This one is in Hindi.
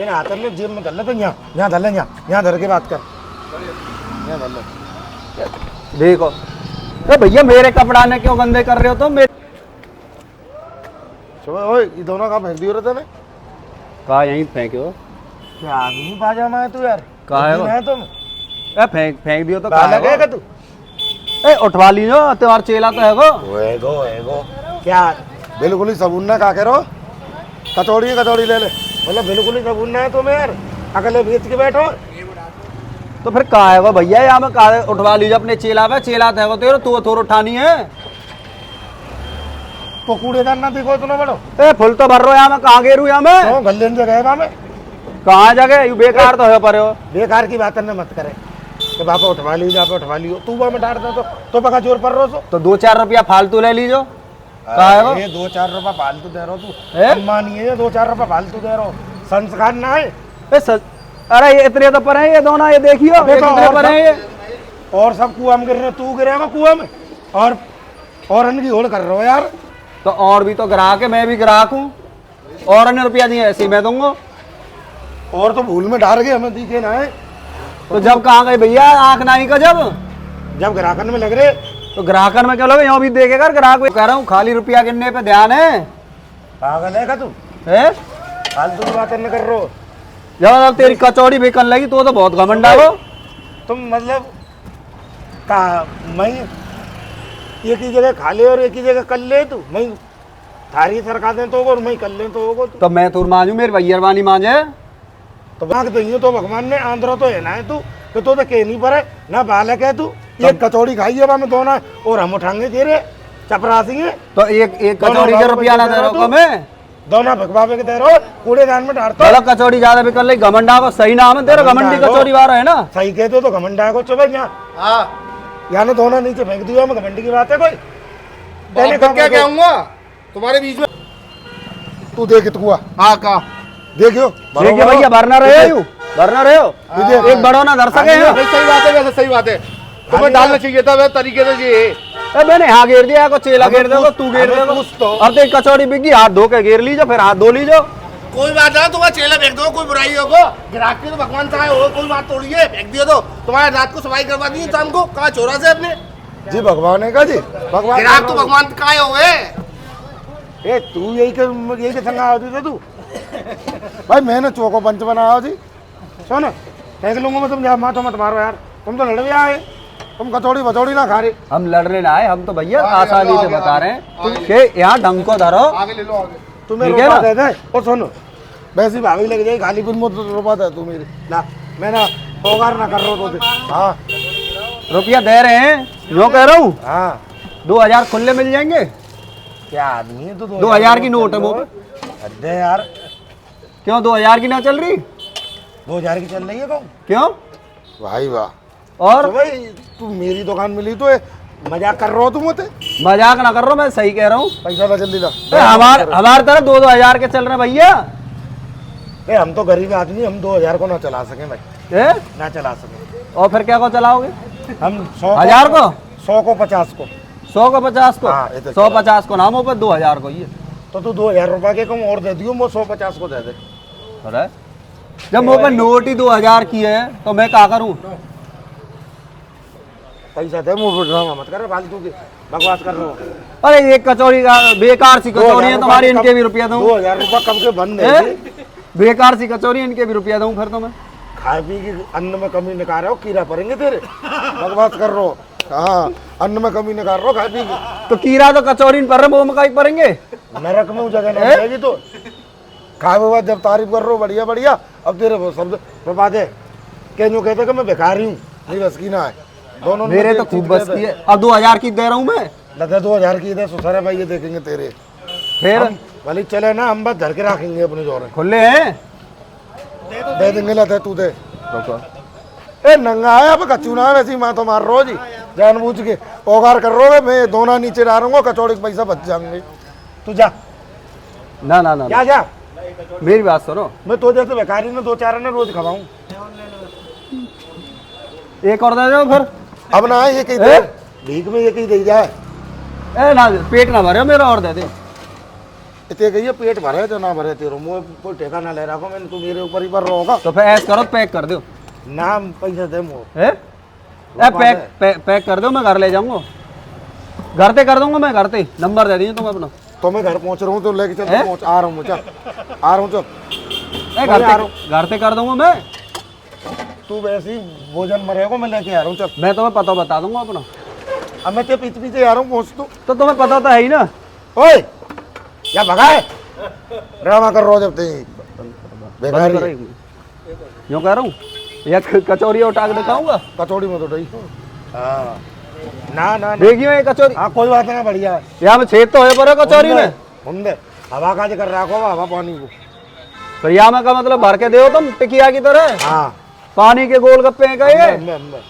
हाथ में जेब में धर ले, तो यहाँ धर ले, यहाँ धर के बात कर, यहाँ धर ले। देखो अरे भैया मेरे कपड़ा ने क्यों गंदे कर रहे हो तुम? ओए ये दोनों कहाँ फेंक दियो रे? कहा यहीं फेंको? क्या आदमी पाजामा है तू यार? कहा है वो? है तुम? फेंक दियो तो कहाँ कहा लगेगा तू? ए उठवा लीजो, तुम्हारा चेला तो है वो। एगो क्या बिल्कुल ही सबून ना का करो, कचौड़ी ले ले, मतलब बिल्कुल ही सबून ना है तुम्हें यार, अकेले बेच के बैठो। तो फिर कहा है वो भैया? यहाँ में कहा उठवा लीजिए अपने चेला पे, चेला तो है वो तेरे, तू थोड़ा उठानी है। तो कूड़ेदान ना देखो इतना बड़ो। ए फुल तो भर रहा यहाँ में, कहाँ गेरू यहाँ में? गले में जगह है वहाँ में, कहाँ जगह? यू बेकार तो है पर हो। बेकार की बात न मत करे कि बापा उठवा लियो, तू वहाँ में डांट दे तो पका जोर पर रहो तो 2-4 रुपया फालतू ले लीजो। कहा है वो? ये 2-4 रुपया फालतू दे रहो तू, अम्मा नहीं है, 2-4 रुपया फालतू दे रहो, संस्कार ना है। अरे ये इतने तो पर है ये दोनों, ये देखियो कितने पर है ये। और सब कुआं में गिर रहे, तू गिरेगा कुआं में और इनकी होड़ कर रहे हो यार। तो और भी तो ग्राहक है, मैं भी ग्राहक हूँ, और अन्य रुपया दिए ऐसे ही मैं दूंगा। और तो भूल में डाल गए, हमें दिखे ना है। तो जब कहाँ गए भैया आंख नाई का? जब ग्राहकन में लग रहे तो ग्राहकन में क्या लोगे? यहाँ भी देखेगा ग्राहक। कह रहा हूँ खाली रुपया गिनने पे ध्यान है। पागल है का तू? है फालतू की बातें न कर रहे हो। जब तेरी कचौड़ी बिकन लगी तो बहुत घमंडा हो तुम, मतलब का मैं एक ही जगह खा ले और एक ही जगह कर ले, तू मैं थारी सरका दे तो और मैं कर ले तो होगा। तो मैं तुर मांझू, मेरी भैया मांझे तो भाग तो तो भगवान ने आंध्र तो है ना है तू, कि तो कह नहीं पड़े ना बालक है तू। एक कचौड़ी खाई है में दोनों और हम उठाएंगे तेरे चपरासी है। तो एक कचौड़ी का रुपया ना दे रहा मैं, दोनों भगवावे के दे रहा कूड़ेदान में डालता। अलग कचौड़ी ज्यादा बिकन लगी, घमंडा को सही नाम है तेरा, घमंडी कचौड़ी वाला है ना। सही कहते हो तो घमंडा को चुप यहाँ ना दोनों नीचे फेंक दिया, मैं घमंडी की बात है कोई? क्या कहूँगा तुम्हारे बीच में? तू देख तू हाँ का देखियो भैया भरना रहे हो, एक बड़ो ना धर सके। सही बात है, वैसे सही बात है, तुम्हें डालना चाहिए था वैसे तरीके से। ये मैंने यहाँ घेर दिया को, चेला घेर दे तू घेर दे अब तो कचौड़ी बिकी, हाथ धो के घेर लीजो, फिर हाथ धो लीजो। कोई बात ना, तुम्हारा चेला फेंक दो, कोई बुराई होगा, ग्राहक के तो भगवान चाहे हो, कोई बात थोड़ी है, फेंक दियो तो तुम्हारे रात को सफाई करवा दी शाम को, कहा छोरा से अपने जी भगवान है का जी, भगवान ग्राहक तो भगवान का हो गए। तू यही के संग आओ थी तू भाई, मैंने चौको पंच बनाया जी। सुन फेंक लूंगा मैं, तुम जा माथो मत मारो यार, तुम तो लड़वे आए, तुम कचौड़ी बचौड़ी ना खा रहे। हम लड़ने ना आए, हम तो भैया आसानी से बता रहे हैं, यहाँ ढंग को धरो। आगे ले लो, आगे तुम्हें रुपया दे दे। और सुनो वैसी भाभी लग जाएगी खाली फिर मुझे रुपया दे तू मेरी ना, मैं ना पौगार ना कर रहा हूँ तो। हाँ रुपया दे रहे हैं, जो कह रहा हूँ। हाँ 2000 खुले मिल जाएंगे। क्या आदमी है तू? 2000 की नोट है वो। अरे यार क्यों 2000 की ना चल रही? 2000 की चल रही है कौन? क्यों भाई वाह। और तो भाई तू मेरी दुकान मिली तो मजाक कर रहा हो तुम? मुझे मजाक ना कर रहा हूँ, मैं सही कह रहा हूँ। पैसा ला जल्दी ला। हमारे तरफ 2-2000 के चल रहे हैं भैया। हम तो गरीब आदमी, हम 2000 को ना चला सके भाई, ना चला सके। और फिर क्या को चलाओगे? हम 1000 को, 100 को 50 को, 100 को 50 को, हाँ, 150 को नामों पर 2000 को। ये तो तू 2000 रुपया के कम और दे दियो, मैं 150 को दे दे। अरे जब मुँह पर नोट ही 2000 की है तो मैं क्या करूँ? पैसा दे, मुँह ड्रामा मत कर, फालतू की बकवास कर रहा हूँ। अरे एक कचौड़ी का बेकार सी कचौड़ी है तुम्हारी, इनके भी रुपया दूँ। 2000 रुपया कब के बंद है? बेकार सी कचौड़ी, इनके भी रुपया दूँ फिर तो मैं। खाए पी की अन्न में कमी निकाल रहे हो, कीड़ा पड़ेंगे तेरे, बकवास कर रहे हो। हाँ अन्न में कमी निकाल रहे हो, खाए पी की तो कीड़ा तो कचौड़ी पर वो मकाई पड़ेंगे नरक में जगह नहीं मिलेगी। तो खाए हुआ जब तारीफ कर रहे हो बढ़िया बढ़िया, अब तेरे शब्द बर्बाद है। क्यों कहते कि मैं भिखारी हूँ, नहीं बस की ना है दोनों मेरे तो खूब बस की है। अब 2000 की दे रहा हूँ मैं, लगे 2000 की दे सुसरे भाई, ये देखेंगे तेरे फिर भले चले ना, हम बस धर के रखेंगे अपने जोर खुले हैं, दे देंगे। लते तू दे ए नंगा है अब कच्चू ना, वैसी माँ तो मार रो जी जानबूझ के पौगार कर रहे, मैं दोना नीचे डालूंगा, कचौड़ी के पैसा बच जाएंगे। तू जा ना ना ना क्या जा, मेरी बात सुनो, मैं तो जैसे भिखारी ने 2-4 ने रोज खवाऊं। एक और दे दो फिर। अब ना ये कही दे, भीख में ये कही दे जाए। ए ना पेट ना भरे मेरा, और दे दे। इतने कहिए पेट भरे तो ना भरे तेरो मुँह कोई ठेका ना ले रखो मैंने, तू मेरे ऊपर ही पर रहोगा तो फिर ऐसा करो पैक कर दो नाम पैसे दे मुँह है पैक कर दो, मैं घर ले जाऊंगा, घर पे कर दूंगा मैं, घर पे नंबर दे दीजिए तुम अपना। तो मैं घर पहुंच रहा हूँ तो लेके चल, पहुंच आ रहा हूँ चल, आ रहा हूँ चल, घर पे कर दूंगा मैं, तू वैसे ही भोजन मरेगा, मैं लेके आ रहा हूँ चल। मैं तुम्हें पता बता दूंगा अपना। अब मैं तेरे पीछे पीछे आ रहा हूँ, पहुंच तू। तो तुम्हें पता तो है ही ना। ओए क्या भगाए ड्रामा कर रहा हो जब ते बेकार ही। यूँ कह रहा हूँ या कचौरी उठा के दिखाऊंगा, कचौड़ी में तो डई हाँ ना ना देखियो ये कचौरी, हाँ कोई बात नहीं, बढ़िया है। यहाँ में छेद तो है पर कचौरी में, हमने हवा काज कर रखो हवा पानी को। तो यहाँ में का मतलब भर के दो तुम टिकिया की तरह, हाँ पानी के गोल गप्पे हैं का ये। अंदर